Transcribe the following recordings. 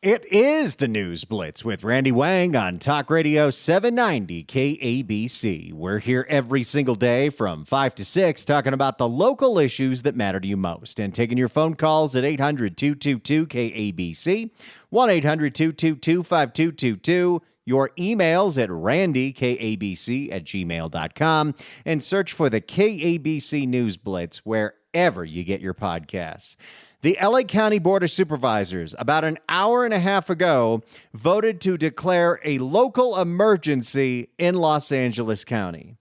It is the News Blitz with Randy Wang on Talk Radio 790 KABC. We're here every single day from 5 to 6 talking about the local issues that matter to you most and taking your phone calls at 800-222-KABC, 1-800-222-5222, your emails at randykabc@gmail.com, and search for the KABC News Blitz wherever you get your podcasts. The LA County Board of Supervisors, about an hour and a half ago, voted to declare a local emergency in Los Angeles County.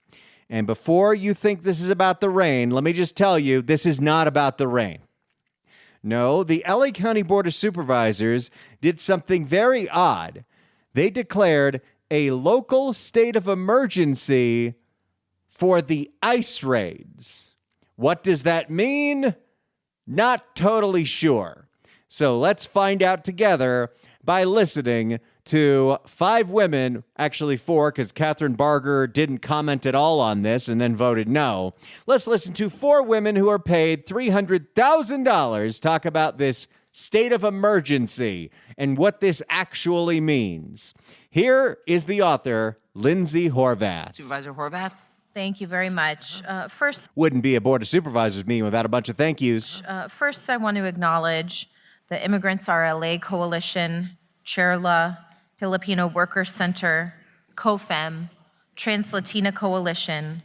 And before you think this is about the rain, let me just tell you, this is not about the rain. No, the LA County Board of Supervisors did something very odd. They declared a local state of emergency for the ice raids. What does that mean? Not totally sure. So let's find out together by listening to 5 women, actually 4, because Catherine Barger didn't comment at all on this and then voted no. Let's listen to 4 women who are paid $300,000 talk about this state of emergency and what this actually means. Here is the author, Lindsay Horvath. Supervisor Horvath. Thank you very much. First, wouldn't be a Board of Supervisors meeting without a bunch of thank yous. First, I want to acknowledge the Immigrants RLA Coalition, CHAIRLA, Filipino Workers Center, COFEM, Trans-Latina Coalition,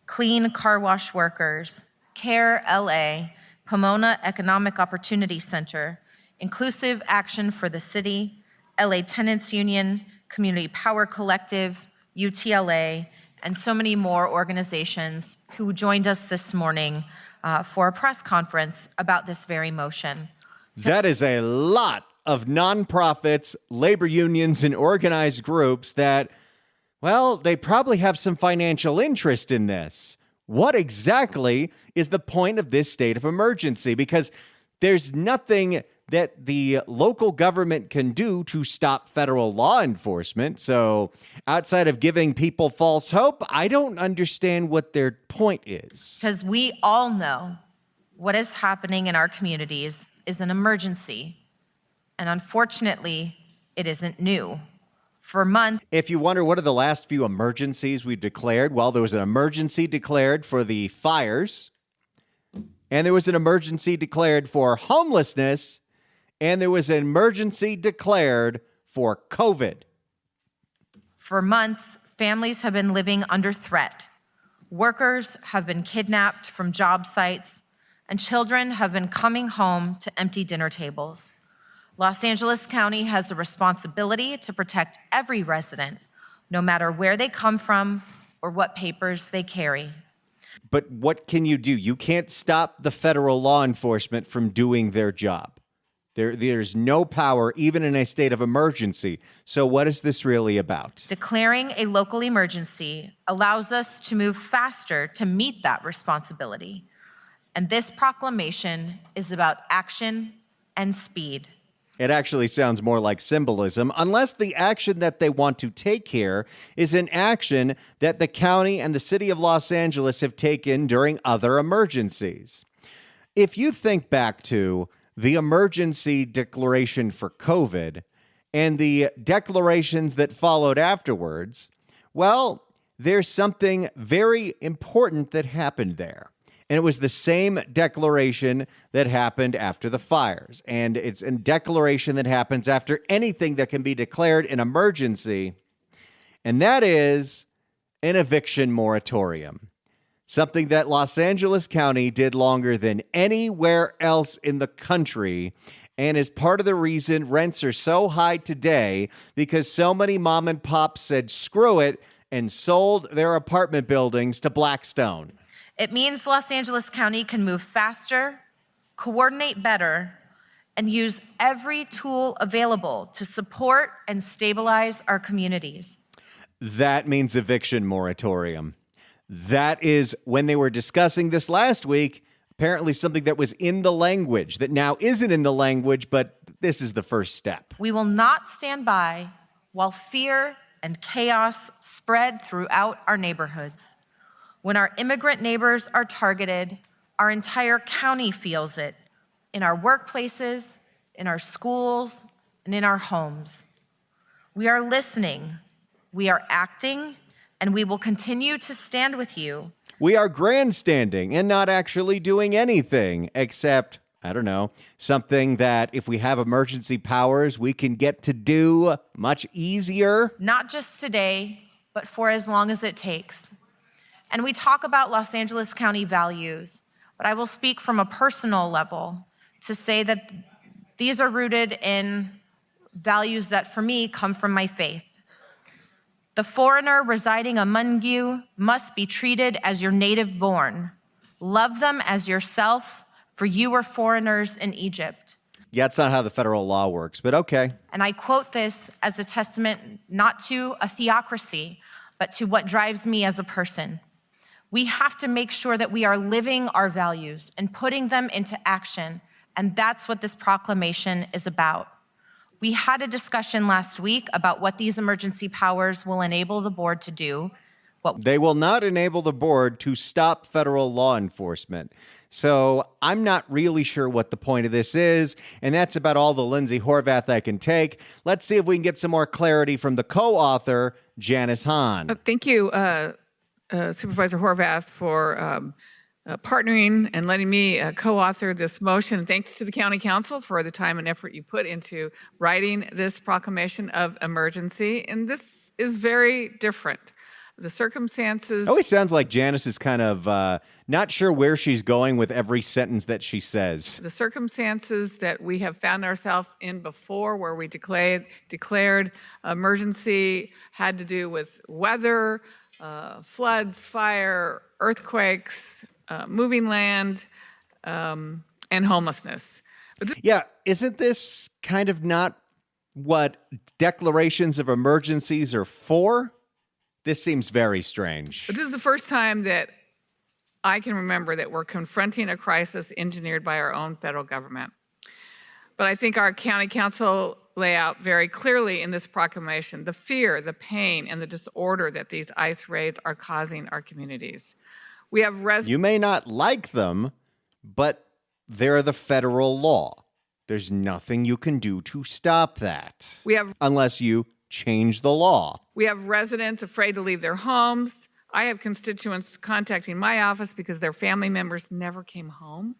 Clean Car Wash Workers, CARE LA, Pomona Economic Opportunity Center, Inclusive Action for the City, LA Tenants Union, Community Power Collective, UTLA, and so many more organizations who joined us this morning for a press conference about this very motion. That is a lot of nonprofits, labor unions, and organized groups that, well, they probably have some financial interest in this. What exactly is the point of this state of emergency? Because there's nothing that the local government can do to stop federal law enforcement. So outside of giving people false hope, I don't understand what their point is. Because we all know what is happening in our communities is an emergency. And unfortunately, it isn't new. For months. If you wonder what are the last few emergencies we've declared, well, there was an emergency declared for the fires, and there was an emergency declared for homelessness, and there was an emergency declared for COVID. For months, families have been living under threat. Workers have been kidnapped from job sites, and children have been coming home to empty dinner tables. Los Angeles County has a responsibility to protect every resident, no matter where they come from or what papers they carry. But what can you do? You can't stop the federal law enforcement from doing their job. There's no power, even in a state of emergency. So what is this really about? Declaring a local emergency allows us to move faster to meet that responsibility. And this proclamation is about action and speed. It actually sounds more like symbolism, unless the action that they want to take here is an action that the county and the city of Los Angeles have taken during other emergencies. If you think back to the emergency declaration for COVID and the declarations that followed afterwards, well, there's something very important that happened there. And it was the same declaration that happened after the fires. And it's a declaration that happens after anything that can be declared an emergency. And that is an eviction moratorium. Something that Los Angeles County did longer than anywhere else in the country, and is part of the reason rents are so high today, because so many mom and pops said screw it and sold their apartment buildings to Blackstone. It means Los Angeles County can move faster, coordinate better, and use every tool available to support and stabilize our communities. That means eviction moratorium. That is, when they were discussing this last week, apparently something that was in the language that now isn't in the language, but this is the first step. We will not stand by while fear and chaos spread throughout our neighborhoods. When our immigrant neighbors are targeted, our entire county feels it in our workplaces, in our schools, and in our homes. We are listening, we are acting, and we will continue to stand with you. We are grandstanding and not actually doing anything except, I don't know, something that if we have emergency powers, we can get to do much easier. Not just today, but for as long as it takes. And we talk about Los Angeles County values, but I will speak from a personal level to say that these are rooted in values that for me come from my faith. The foreigner residing among you must be treated as your native born. Love them as yourself, for you were foreigners in Egypt. Yeah, that's not how the federal law works, but okay. And I quote this as a testament not to a theocracy, but to what drives me as a person. We have to make sure that we are living our values and putting them into action, and that's what this proclamation is about. We had a discussion last week about what these emergency powers will enable the board to do. They will not enable the board to stop federal law enforcement. So I'm not really sure what the point of this is, and that's about all the Lindsay Horvath I can take. Let's see if we can get some more clarity from the co-author, Janice Hahn. Thank you, Supervisor Horvath, for partnering and letting me co-author this motion. Thanks to the County Council for the time and effort you put into writing this proclamation of emergency. And this is very different. The circumstances... It always sounds like Janice is kind of not sure where she's going with every sentence that she says. The circumstances that we have found ourselves in before, where we declared emergency, had to do with weather, floods, fire, earthquakes, moving land, and homelessness. Yeah, isn't this kind of not what declarations of emergencies are for? This seems very strange. But this is the first time that I can remember that we're confronting a crisis engineered by our own federal government. But I think our county council lay out very clearly in this proclamation the fear, the pain, and the disorder that these ICE raids are causing our communities. We have You may not like them, but they're the federal law. There's nothing you can do to stop that. Unless you change the law. We have residents afraid to leave their homes. I have constituents contacting my office because their family members never came home,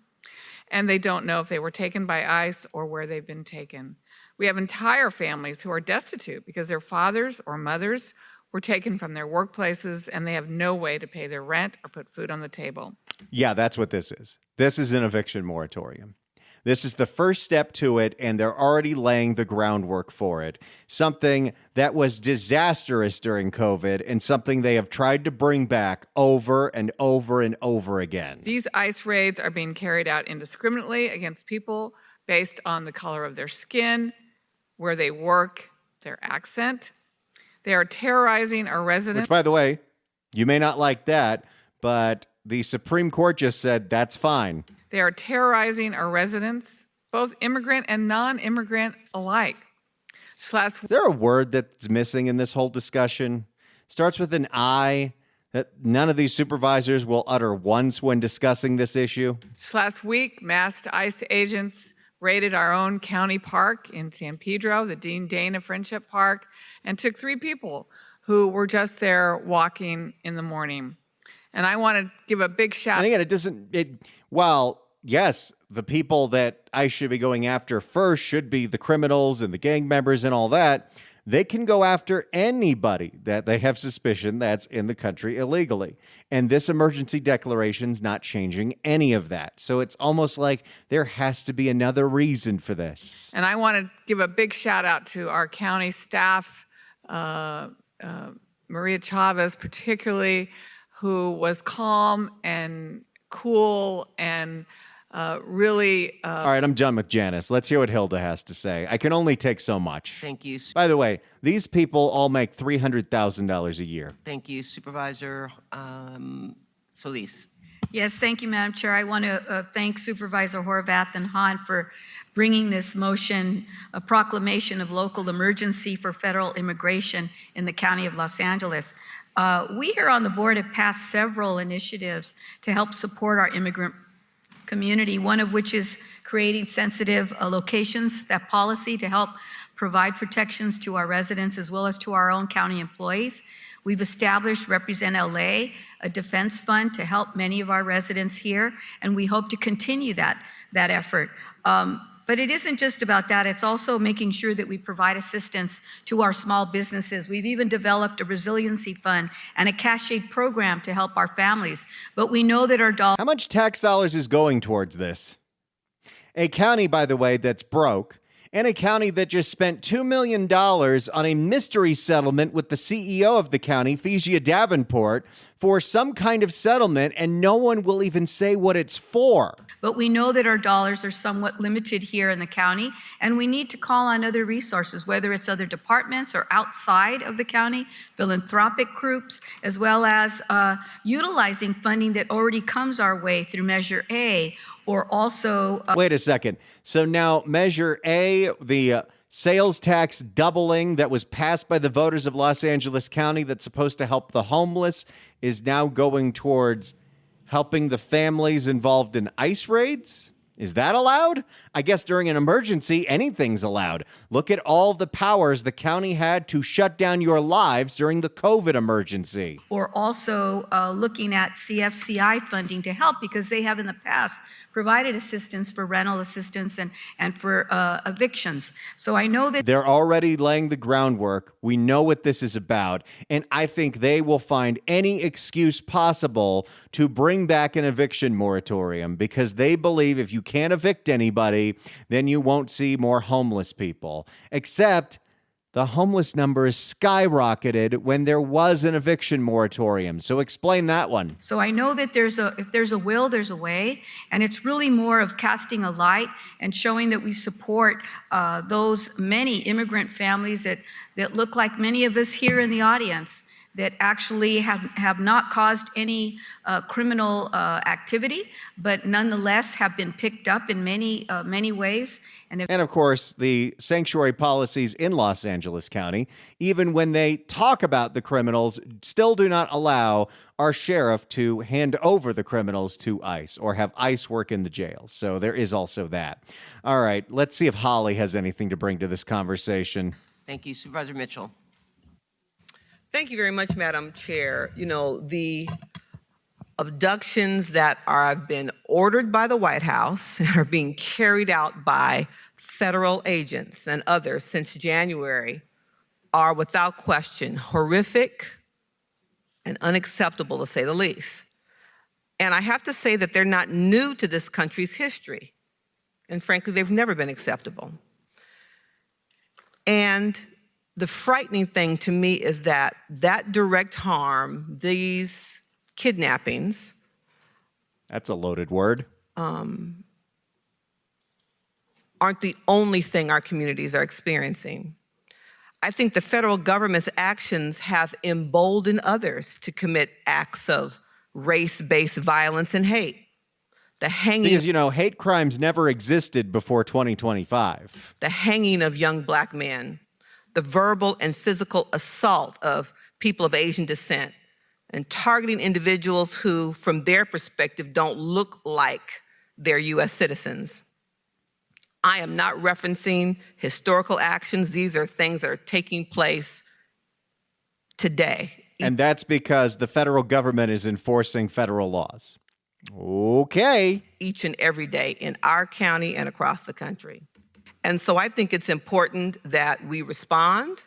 and they don't know if they were taken by ICE or where they've been taken. We have entire families who are destitute because their fathers or mothers were taken from their workplaces and they have no way to pay their rent or put food on the table. Yeah, that's what this is. This is an eviction moratorium. This is the first step to it, and they're already laying the groundwork for it. Something that was disastrous during COVID and something they have tried to bring back over and over and over again. These ICE raids are being carried out indiscriminately against people based on the color of their skin, where they work, their accent. They are terrorizing our residents. Which, by the way, you may not like that, but the Supreme Court just said that's fine. They are terrorizing our residents, both immigrant and non-immigrant alike. Is there a word that's missing in this whole discussion? Starts with an I that none of these supervisors will utter once when discussing this issue. Last week, masked ICE agents raided our own county park in San Pedro, the Dean Dana Friendship Park, and took 3 people who were just there walking in the morning. And I want to give a big shout. And again, yes, the people that I should be going after first should be the criminals and the gang members and all that. They can go after anybody that they have suspicion that's in the country illegally. And this emergency declaration's not changing any of that. So it's almost like there has to be another reason for this. And I want to give a big shout out to our county staff, Maria Chavez particularly, who was calm and cool and really... All right, I'm done with Janice. Let's hear what Hilda has to say. I can only take so much. Thank you. By the way, these people all make $300,000 a year. Thank you, Supervisor Solis. Yes, thank you, Madam Chair. I want to thank Supervisor Horvath and Hahn for bringing this motion, a proclamation of local emergency for federal immigration in the County of Los Angeles. We here on the board have passed several initiatives to help support our immigrant community, one of which is creating sensitive locations, that policy to help provide protections to our residents as well as to our own county employees. We've established Represent LA, a defense fund to help many of our residents here, and we hope to continue that effort. But it isn't just about that. It's also making sure that we provide assistance to our small businesses. We've even developed a resiliency fund and a cash aid program to help our families. But we know that our dollars... How much tax dollars is going towards this? A county, by the way, that's broke, and a county that just spent $2 million on a mystery settlement with the CEO of the county, Physia Davenport, for some kind of settlement, and no one will even say what it's for. But we know that our dollars are somewhat limited here in the county, and we need to call on other resources, whether it's other departments or outside of the county, philanthropic groups, as well as utilizing funding that already comes our way through Measure A, or also... Wait a second. So now Measure A, the sales tax doubling that was passed by the voters of Los Angeles County that's supposed to help the homeless, is now going towards helping the families involved in ICE raids? Is that allowed? I guess during an emergency, anything's allowed. Look at all the powers the county had to shut down your lives during the COVID emergency. Or also looking at CFCI funding to help, because they have in the past provided assistance for rental assistance and for evictions. So I know that they're already laying the groundwork. We know what this is about. And I think they will find any excuse possible to bring back an eviction moratorium, because they believe if you can't evict anybody, then you won't see more homeless people. Except the homeless number is skyrocketed when there was an eviction moratorium. So explain that one. So I know that if there's a will, there's a way. And it's really more of casting a light and showing that we support those many immigrant families that look like many of us here in the audience, that actually have not caused any criminal activity, but nonetheless have been picked up in many ways. And of course, the sanctuary policies in Los Angeles County, even when they talk about the criminals, still do not allow our sheriff to hand over the criminals to ICE or have ICE work in the jails. So there is also that. All right, let's see if Holly has anything to bring to this conversation. Thank you, Supervisor Mitchell. Thank you very much, Madam Chair. You know, the abductions that have been ordered by the White House and are being carried out by federal agents and others since January are without question horrific and unacceptable, to say the least. And I have to say that they're not new to this country's history. And frankly, they've never been acceptable. And the frightening thing to me is that direct harm, these kidnappings... That's a loaded word. Aren't the only thing our communities are experiencing. I think the federal government's actions have emboldened others to commit acts of race-based violence and hate. The hanging... Because, you know, hate crimes never existed before 2025. The hanging of young Black men, the verbal and physical assault of people of Asian descent, and targeting individuals who, from their perspective, don't look like they're U.S. citizens. I am not referencing historical actions. These are things that are taking place today. And that's because the federal government is enforcing federal laws. Okay. Each and every day in our county and across the country. And so I think it's important that we respond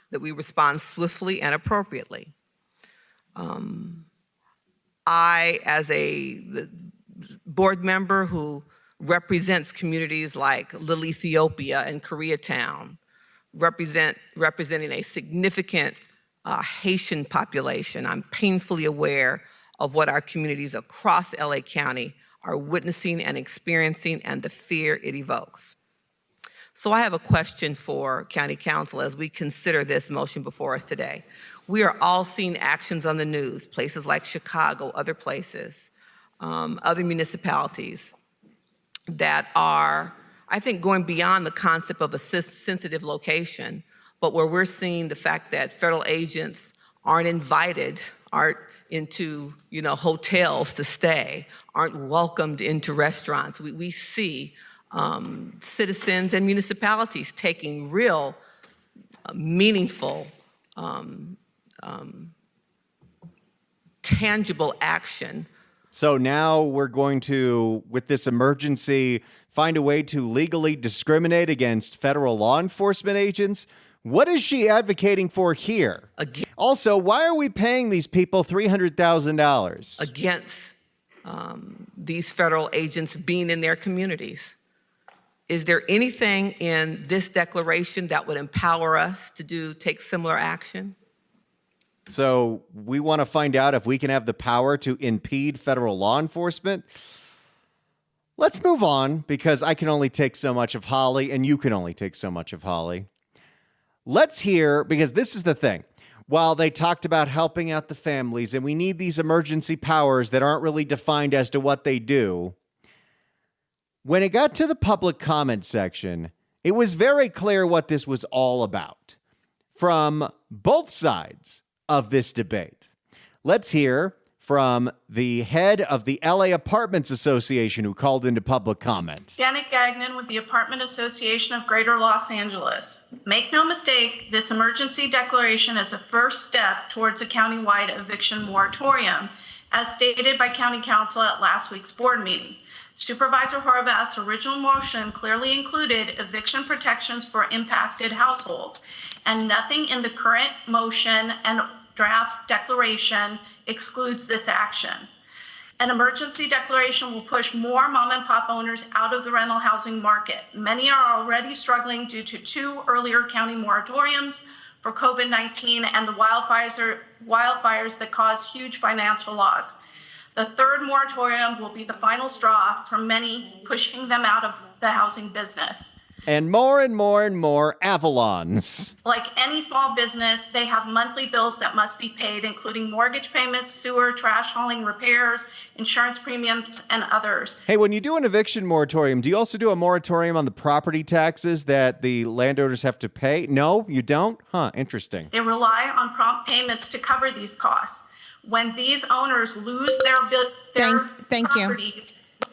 swiftly and appropriately. I, as the board member who represents communities like Little Ethiopia and Koreatown, representing a significant Haitian population, I'm painfully aware of what our communities across LA County are witnessing and experiencing and the fear it evokes. So I have a question for County Council as we consider this motion before us today. We are all seeing actions on the news, places like Chicago, other places, other municipalities that are, I think, going beyond the concept of a sensitive location, but where we're seeing the fact that federal agents aren't invited, aren't into hotels to stay, aren't welcomed into restaurants. We see citizens and municipalities taking real meaningful, tangible action. So now we're going to, with this emergency, find a way to legally discriminate against federal law enforcement agents. What is she advocating for here? Also, why are we paying these people $300,000? Against these federal agents being in their communities. Is there anything in this declaration that would empower us to take similar action? So we want to find out if we can have the power to impede federal law enforcement. Let's move on, because I can only take so much of Holly and you can only take so much of Holly. Let's hear, because this is the thing. While they talked about helping out the families and we need these emergency powers that aren't really defined as to what they do, when it got to the public comment section, it was very clear what this was all about from both sides of this debate. Let's hear from the head of the LA Apartments Association who called into public comment. Janet Gagnon with the Apartment Association of Greater Los Angeles. Make no mistake, this emergency declaration is a first step towards a countywide eviction moratorium, as stated by County Council at last week's board meeting. Supervisor Horvath's original motion clearly included eviction protections for impacted households, and nothing in the current motion and draft declaration excludes this action. An emergency declaration will push more mom and pop owners out of the rental housing market. Many are already struggling due to 2 earlier county moratoriums for COVID-19 and the wildfires that caused huge financial loss. The third moratorium will be the final straw for many, pushing them out of the housing business. And more Avalons. Like any small business, they have monthly bills that must be paid, including mortgage payments, sewer, trash hauling, repairs, insurance premiums, and others. Hey, when you do an eviction moratorium, do you also do a moratorium on the property taxes that the landowners have to pay? No, you don't? Huh, interesting. They rely on prompt payments to cover these costs. When these owners lose their Thank properties. you.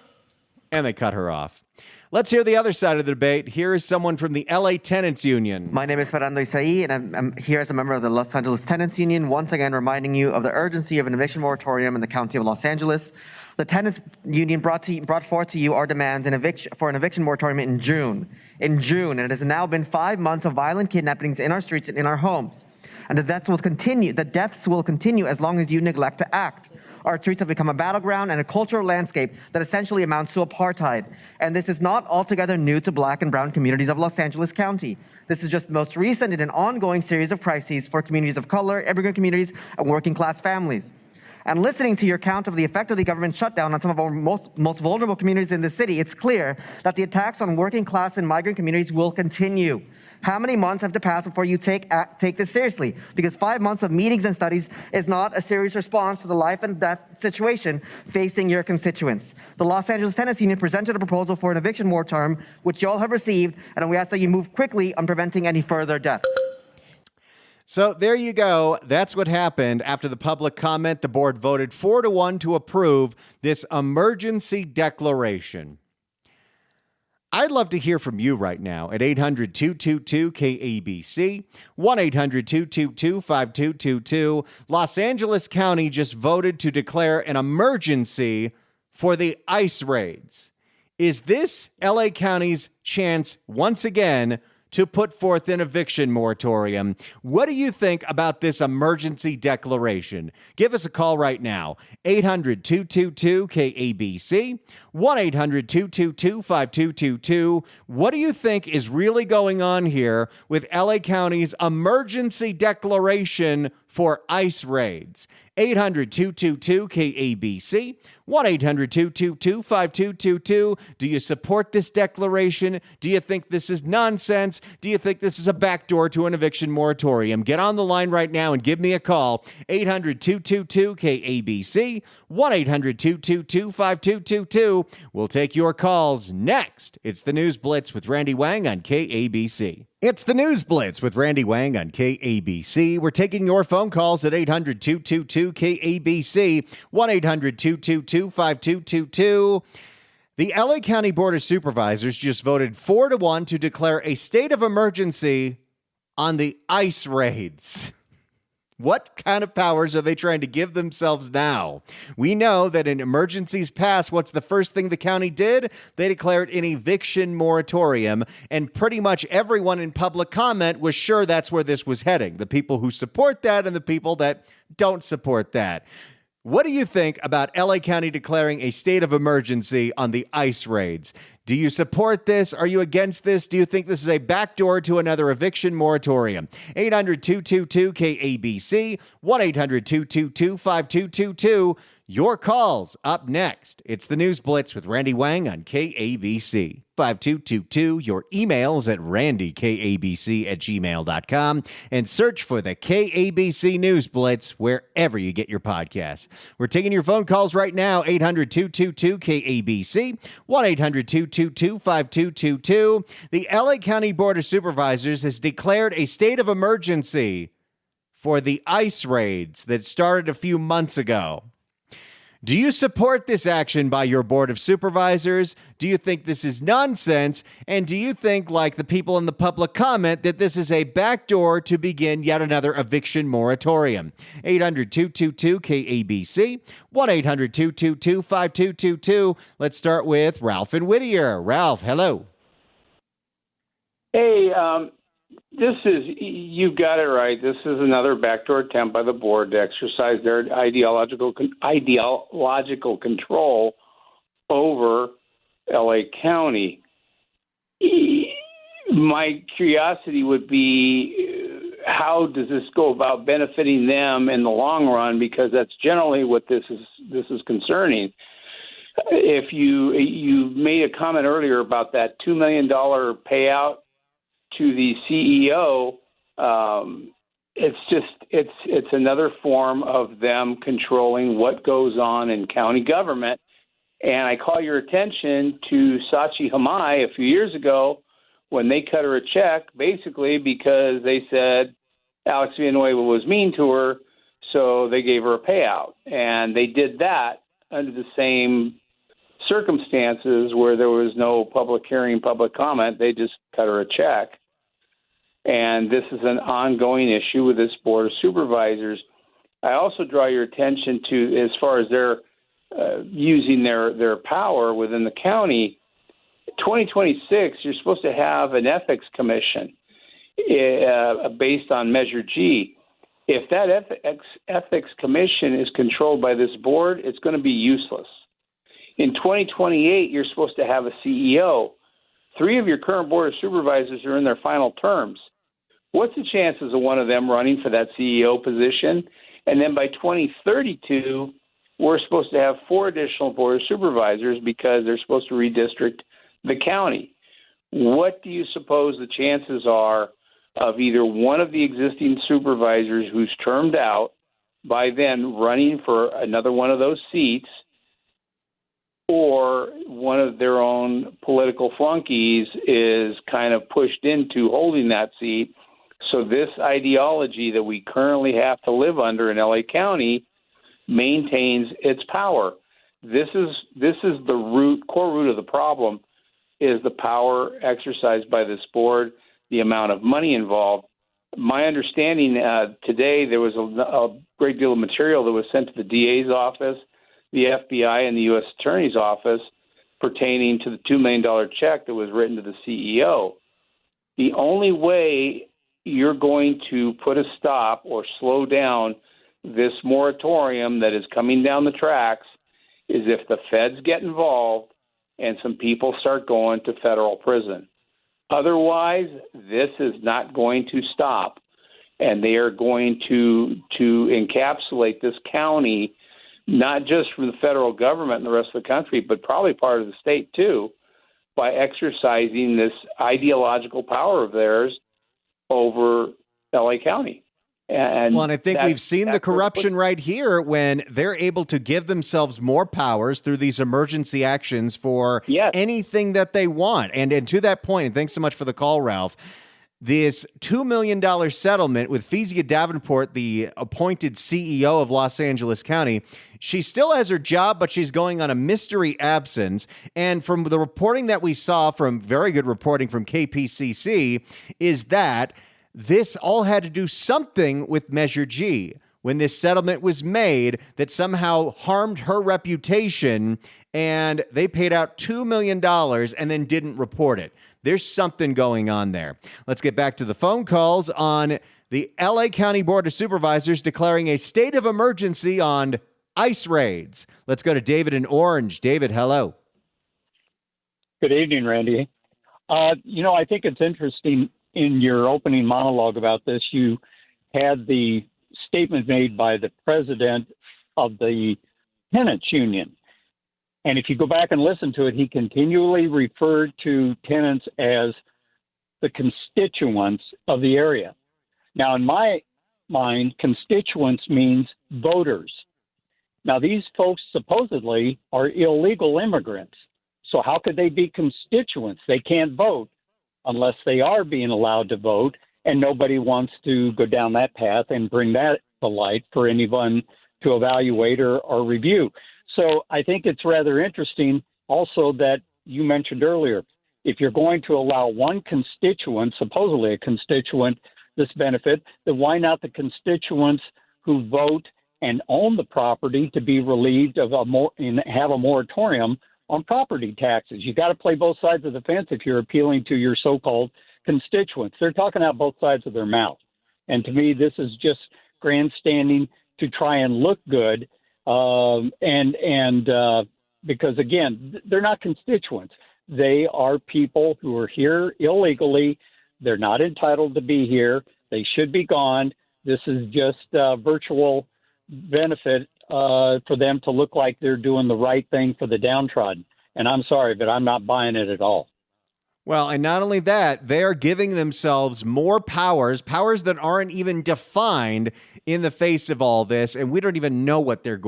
And they cut her off. Let's hear the other side of the debate. Here is someone from the LA Tenants Union. My name is Fernando Isai, and I'm here as a member of the Los Angeles Tenants Union, once again reminding you of the urgency of an eviction moratorium in the County of Los Angeles. The Tenants Union brought forth to you our demands for an eviction moratorium in June, and it has now been 5 months of violent kidnappings in our streets and in our homes. And the deaths will continue as long as you neglect to act. Our streets have become a battleground and a cultural landscape that essentially amounts to apartheid. And this is not altogether new to Black and brown communities of Los Angeles County. This is just the most recent in an ongoing series of crises for communities of color, immigrant communities, and working class families. And listening to your account of the effect of the government shutdown on some of our most vulnerable communities in the city, it's clear that the attacks on working class and migrant communities will continue. How many months have to pass before you take this seriously? Because 5 months of meetings and studies is not a serious response to the life and death situation facing your constituents. The Los Angeles Tenants Union presented a proposal for an eviction moratorium, which you all have received, and we ask that you move quickly on preventing any further deaths. So there you go. That's what happened after the public comment. The board voted 4-1 to approve this emergency declaration. I'd love to hear from you right now at 800-222-KABC, 1-800-222-5222. Los Angeles County just voted to declare an emergency for the ICE raids. Is this LA County's chance once again to put forth an eviction moratorium? What do you think about this emergency declaration? Give us a call right now, 800-222-KABC, 1-800-222-5222. What do you think is really going on here with LA County's emergency declaration for ICE raids? 800-222-KABC, 1-800-222-5222. Do you support this declaration? Do you think this is nonsense? Do you think this is a backdoor to an eviction moratorium? Get on the line right now and give me a call. 800-222-KABC, 1-800-222-5222. We'll take your calls next. It's the News Blitz with Randy Wang on KABC. It's the News Blitz with Randy Wang on KABC. We're taking your phone calls at 800-222-KABC, 1-800-222-5222. The LA County Board of Supervisors just voted 4-1 to declare a state of emergency on the ICE raids. What kind of powers are they trying to give themselves now? We know that in emergencies past, what's the first thing the county did? They declared an eviction moratorium, and pretty much everyone in public comment was sure that's where this was heading. The people who support that and the people that don't support that. What do you think about LA County declaring a state of emergency on the ICE raids? Do you support this? Are you against this? Do you think this is a backdoor to another eviction moratorium? 800-222-KABC, 1-800-222-5222. Your calls up next. It's the News Blitz with Randy Wang on KABC. 5222. Your emails at randykabc@gmail.com and search for the KABC News Blitz wherever you get your podcasts. We're taking your phone calls right now, 800-222-KABC, 1-800-222-5222. The LA County Board of Supervisors has declared a state of emergency for the ICE raids that started a few months ago. Do you support this action by your Board of Supervisors? Do you think this is nonsense? And do you think, like the people in the public comment, that this is a backdoor to begin yet another eviction moratorium? 800-222-KABC, 1-800-222-5222. Let's start with Ralph in Whittier. Ralph, hello. Hey, you've got it right. This is another backdoor attempt by the board to exercise their ideological control over LA County. My curiosity would be, how does this go about benefiting them in the long run? Because that's generally what this is concerning. If you made a comment earlier about that $2 million payout to the CEO, it's another form of them controlling what goes on in county government. And I call your attention to Sachi Hamai a few years ago when they cut her a check, basically because they said Alex Villanueva was mean to her, so they gave her a payout. And they did that under the same circumstances where there was no public hearing, public comment. They just cut her a check. And this is an ongoing issue with this Board of Supervisors. I also draw your attention to, as far as they're using their power within the county, 2026, you're supposed to have an ethics commission based on Measure G. If that ethics commission is controlled by this board, it's going to be useless. In 2028, you're supposed to have a CEO. 3 of your current Board of Supervisors are in their final terms. What's the chances of one of them running for that CEO position? And then by 2032, we're supposed to have 4 additional Board of Supervisors because they're supposed to redistrict the county. What do you suppose the chances are of either one of the existing supervisors who's termed out by then running for another one of those seats, or one of their own political flunkies is kind of pushed into holding that seat? So this ideology that we currently have to live under in LA County maintains its power. This is the core root of the problem, is the power exercised by this board, the amount of money involved. My understanding today, there was a great deal of material that was sent to the DA's office, the FBI, and the U.S. Attorney's office pertaining to the $2 million check that was written to the CEO. The only way you're going to put a stop or slow down this moratorium that is coming down the tracks is if the feds get involved and some people start going to federal prison. Otherwise, this is not going to stop, and they are going to encapsulate this county, not just from the federal government and the rest of the country, but probably part of the state too, by exercising this ideological power of theirs over LA County. And I think we've seen the corruption right here when they're able to give themselves more powers through these emergency actions for anything that they want. And to that point, and thanks so much for the call, Ralph, this $2 million settlement with Fezia Davenport, the appointed CEO of Los Angeles County, she still has her job, but she's going on a mystery absence. And from the reporting that we saw, from very good reporting from KPCC, is that this all had to do something with Measure G when this settlement was made that somehow harmed her reputation, and they paid out $2 million and then didn't report it. There's something going on there. Let's get back to the phone calls on the LA County Board of Supervisors declaring a state of emergency on ICE raids. Let's go to David in Orange. David, hello. Good evening, Randy. I think it's interesting in your opening monologue about this, you had the statement made by the president of the tenants union. And if you go back and listen to it, he continually referred to tenants as the constituents of the area. Now, in my mind, constituents means voters. Now, these folks supposedly are illegal immigrants. So how could they be constituents? They can't vote unless they are being allowed to vote, and nobody wants to go down that path and bring that to light for anyone to evaluate or review. So I think it's rather interesting also that you mentioned earlier, if you're going to allow one constituent, supposedly a constituent, this benefit, then why not the constituents who vote and own the property to be relieved of and have a moratorium on property taxes? You got to play both sides of the fence if you're appealing to your so-called constituents. They're talking out both sides of their mouth. And to me, this is just grandstanding to try and look good. Because again, they're not constituents. They are people who are here illegally. They're not entitled to be here. They should be gone. This is just a virtual benefit for them to look like they're doing the right thing for the downtrodden. And I'm sorry, but I'm not buying it at all. Well, and not only that, they are giving themselves more powers that aren't even defined in the face of all this, and we don't even know what they're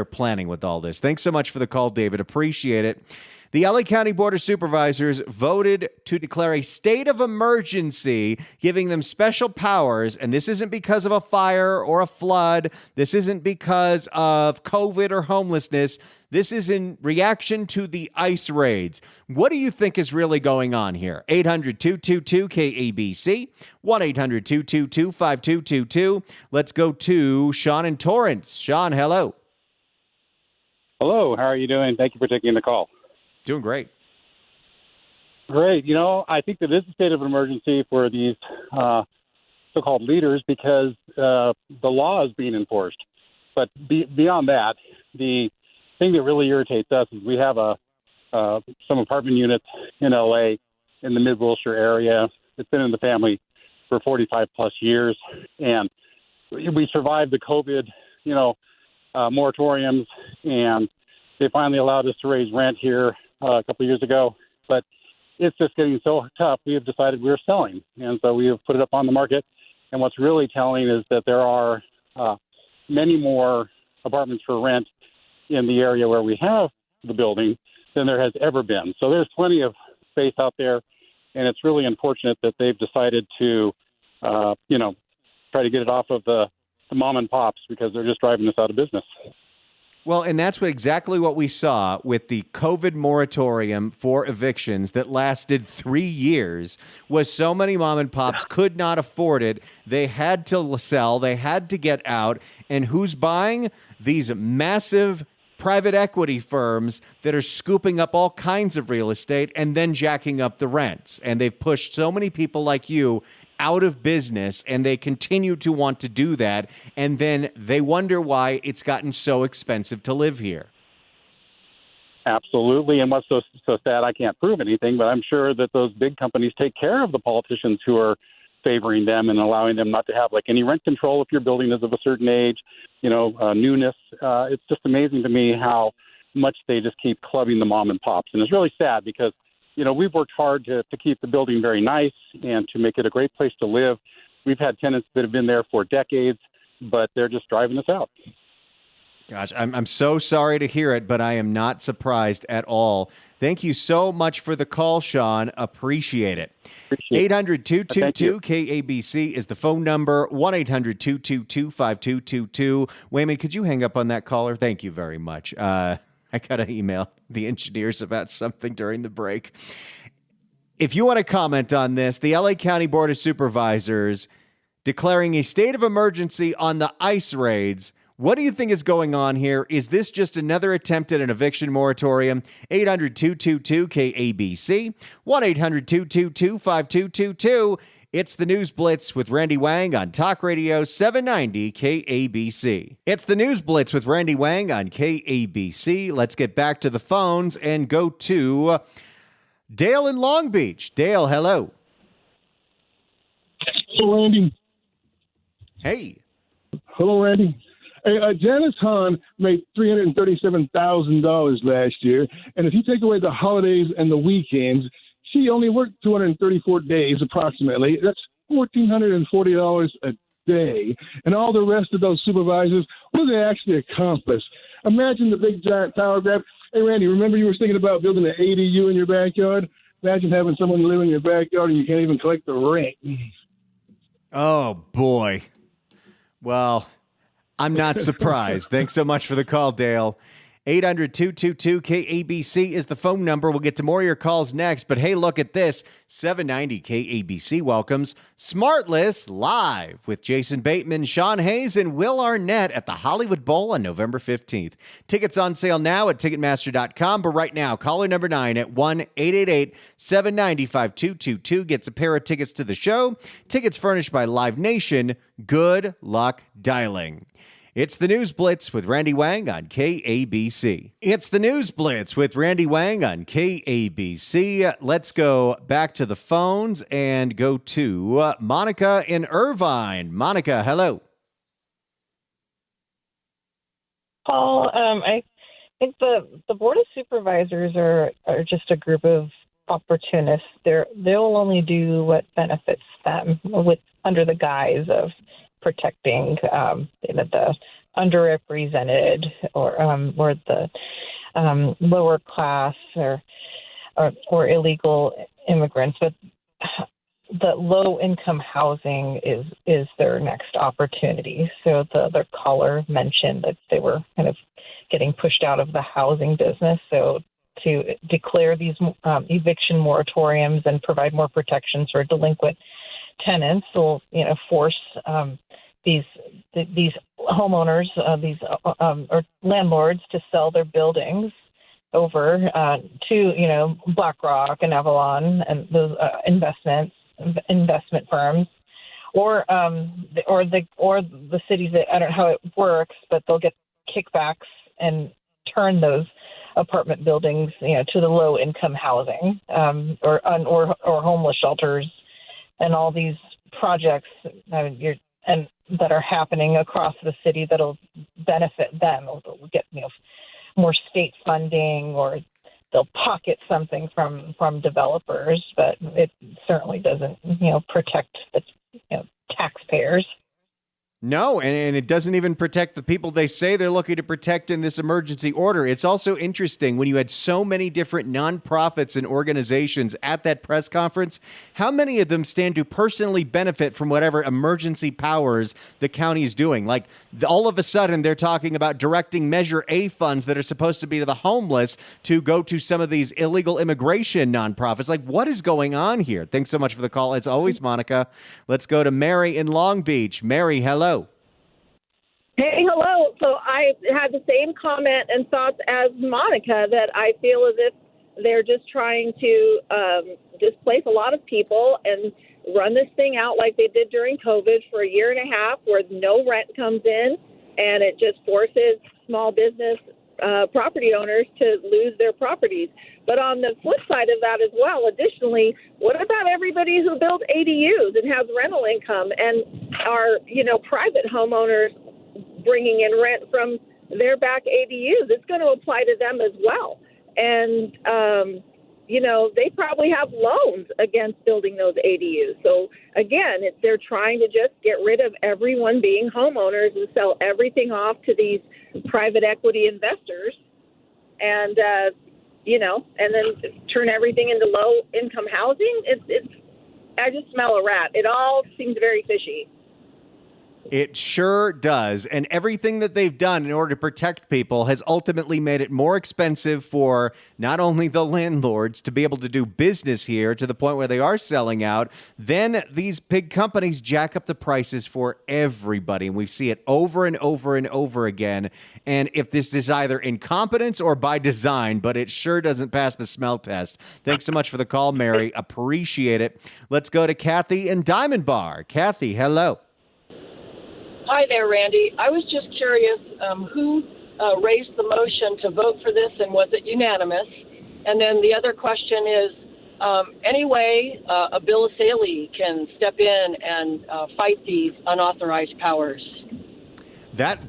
planning with all this. Thanks so much for the call, David. Appreciate it. The LA County Board of Supervisors voted to declare a state of emergency, giving them special powers. And this isn't because of a fire or a flood. This isn't because of COVID or homelessness. This is in reaction to the ICE raids. What do you think is really going on here? 800-222-KABC, 1-800-222-5222. Let's go to Sean in Torrance. Sean, hello. Hello, how are you doing? Thank you for taking the call. Doing great. Great. I think that is a state of emergency for these so-called leaders because the law is being enforced. But beyond that, the thing that really irritates us is we have some apartment units in LA in the Mid-Wilshire area. It's been in the family for 45 plus years. And we survived the COVID, moratoriums, and they finally allowed us to raise rent here a couple of years ago, but it's just getting so tough. We have decided we're selling, and so we have put it up on the market. And what's really telling is that there are many more apartments for rent in the area where we have the building than there has ever been. So there's plenty of space out there, and it's really unfortunate that they've decided to, try to get it off of the mom and pops because they're just driving us out of business. Well, and that's exactly what we saw with the COVID moratorium for evictions that lasted 3 years, was so many mom and pops could not afford it. They had to sell. They had to get out. And who's buying? These massive private equity firms that are scooping up all kinds of real estate and then jacking up the rents. And they've pushed so many people like you out of business, and they continue to want to do that. And then they wonder why it's gotten so expensive to live here. Absolutely. And what's so sad, I can't prove anything, but I'm sure that those big companies take care of the politicians who are favoring them and allowing them not to have any rent control if your building is of a certain age, newness. It's just amazing to me how much they just keep clubbing the mom and pops. And it's really sad because we've worked hard to keep the building very nice and to make it a great place to live. We've had tenants that have been there for decades, but they're just driving us out. Gosh, I'm so sorry to hear it, but I am not surprised at all. Thank you so much for the call, Sean. Appreciate it. 800-222-KABC is the phone number. 1-800-222-5222. Wayman, could you hang up on that caller? Thank you very much. I got to email the engineers about something during the break. if you want to comment on this, the LA County Board of Supervisors declaring a state of emergency on the ICE raids. What do you think is going on here? Is this just another attempt at an eviction moratorium? 800-222-KABC, 1-800-222-5222. It's the News Blitz with Randy Wang on Talk Radio 790 KABC. It's the News Blitz with Randy Wang on KABC. Let's get back to the phones and go to Dale in Long Beach. Dale, hello. Hello, Randy. Hey. Hello, Randy. Hey, Janice Hahn made $337,000 last year, and if you take away the holidays and the weekends, she only worked 234 days approximately. That's $1,440 a day. And all the rest of those supervisors, what do they actually accomplish? Imagine the big giant power grab. Hey, Randy, remember you were thinking about building an ADU in your backyard? Imagine having someone live in your backyard and you can't even collect the rent. Oh, boy. Well, I'm not surprised. Thanks so much for the call, Dale. 800-222-KABC is the phone number. We'll get to more of your calls next. But hey, look at this. 790 KABC welcomes Smartless Live with Jason Bateman, Sean Hayes, and Will Arnett at the Hollywood Bowl on November 15th. Tickets on sale now at Ticketmaster.com. But right now, caller number 9 at 1-888-790-5222 gets a pair of tickets to the show. Tickets furnished by Live Nation. Good luck dialing. It's the News Blitz with Randy Wang on KABC. It's the News Blitz with Randy Wang on KABC. Let's go back to the phones and go to Monica in Irvine. Monica, hello. Paul, I think the Board of Supervisors are just a group of opportunists. They'll only do what benefits them under the guise of protecting the underrepresented or the lower class or illegal immigrants. But the low income housing is their next opportunity. So the caller mentioned that they were kind of getting pushed out of the housing business. So to declare these eviction moratoriums and provide more protections for delinquent tenants will, force these homeowners, or landlords to sell their buildings over to BlackRock and Avalon and those investment firms, or the cities that I don't know how it works, but they'll get kickbacks and turn those apartment buildings to the low income housing or homeless shelters and all these projects and that are happening across the city that'll benefit them. They'll get more state funding, or they'll pocket something from developers, but it certainly doesn't protect the taxpayers. No, and it doesn't even protect the people they say they're looking to protect in this emergency order. It's also interesting when you had so many different nonprofits and organizations at that press conference, how many of them stand to personally benefit from whatever emergency powers the county is doing? Like all of a sudden they're talking about directing Measure A funds that are supposed to be to the homeless to go to some of these illegal immigration nonprofits. Like what is going on here? Thanks so much for the call. As always, Monica. Let's go to Mary in Long Beach. Mary, hello. Hey, hello. So I had the same comment and thoughts as Monica, that I feel as if they're just trying to displace a lot of people and run this thing out like they did during COVID for a year and a half, where no rent comes in, and it just forces small business property owners to lose their properties. But on the flip side of that as well, additionally, what about everybody who builds ADUs and has rental income and are, private homeowners bringing in rent from their back ADUs? It's going to apply to them as well. And, they probably have loans against building those ADUs. So, again, they're trying to just get rid of everyone being homeowners and sell everything off to these private equity investors and, and then turn everything into low-income housing. I just smell a rat. It all seems very fishy. It sure does. And everything that they've done in order to protect people has ultimately made it more expensive for not only the landlords to be able to do business here to the point where they are selling out, then these big companies jack up the prices for everybody. And we see it over and over and over again. And if this is either incompetence or by design, but it sure doesn't pass the smell test. Thanks so much for the call, Mary. Appreciate it. Let's go to Kathy in Diamond Bar. Kathy, hello. Hi there, Randy. I was just curious who raised the motion to vote for this, and was it unanimous? And then the other question is, any way a Bill Saley can step in and fight these unauthorized powers?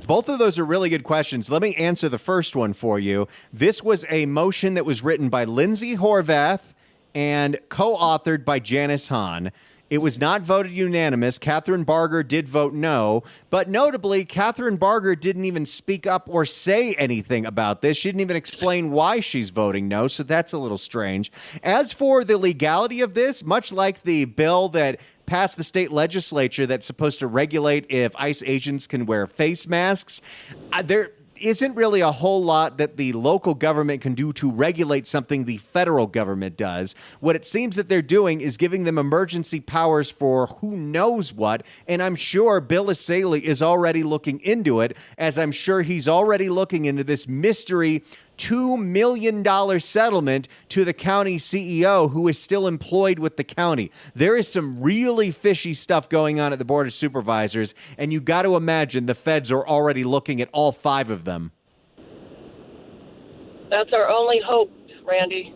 Both of those are really good questions. Let me answer the first one for you. This was a motion that was written by Lindsay Horvath and co-authored by Janice Hahn. It was not voted unanimous. Catherine Barger did vote no, but notably, Catherine Barger didn't even speak up or say anything about this. She didn't even explain why she's voting no, so that's a little strange. As for the legality of this, much like the bill that passed the state legislature that's supposed to regulate if ICE agents can wear face masks, there isn't really a whole lot that the local government can do to regulate something the federal government does. What it seems that they're doing is giving them emergency powers for who knows what, and I'm sure Bill Saley is already looking into it, as I'm sure he's already looking into this mystery $2 million settlement to the county CEO who is still employed with the county. There is some really fishy stuff going on at the Board of Supervisors, and you got to imagine the feds are already looking at all 5 of them. That's our only hope, Randy.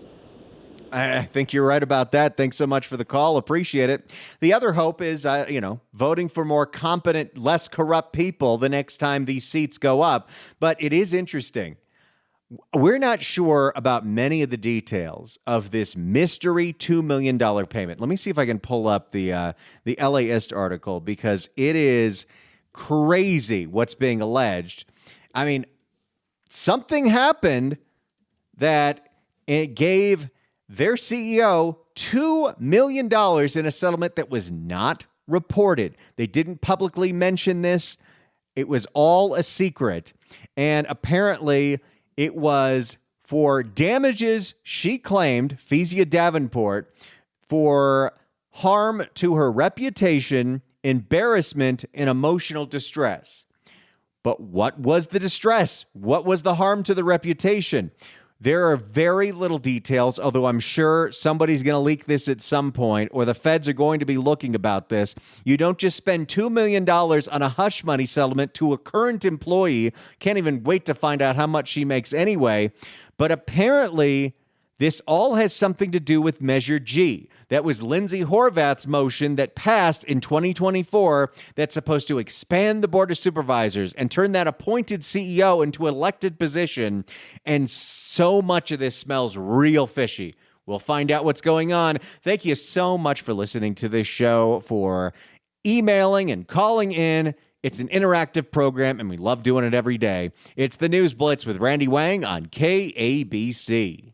I think you're right about that. Thanks so much for the call. Appreciate it. The other hope is, voting for more competent, less corrupt people the next time these seats go up. But it is interesting. We're not sure about many of the details of this mystery $2 million payment. Let me see if I can pull up the LAist article, because it is crazy what's being alleged. I mean, something happened that it gave their CEO $2 million in a settlement that was not reported. They didn't publicly mention this. It was all a secret. And apparently it was for damages she claimed, Kezia Davenport, for harm to her reputation, embarrassment, and emotional distress. But what was the distress? What was the harm to the reputation? There are very little details, although I'm sure somebody's going to leak this at some point, or the feds are going to be looking about this. You don't just spend $2 million on a hush money settlement to a current employee. Can't even wait to find out how much she makes anyway. But apparently, this all has something to do with Measure G. That was Lindsay Horvath's motion that passed in 2024 that's supposed to expand the Board of Supervisors and turn that appointed CEO into an elected position. And so much of this smells real fishy. We'll find out what's going on. Thank you so much for listening to this show, for emailing and calling in. It's an interactive program, and we love doing it every day. It's the News Blitz with Randy Wang on KABC.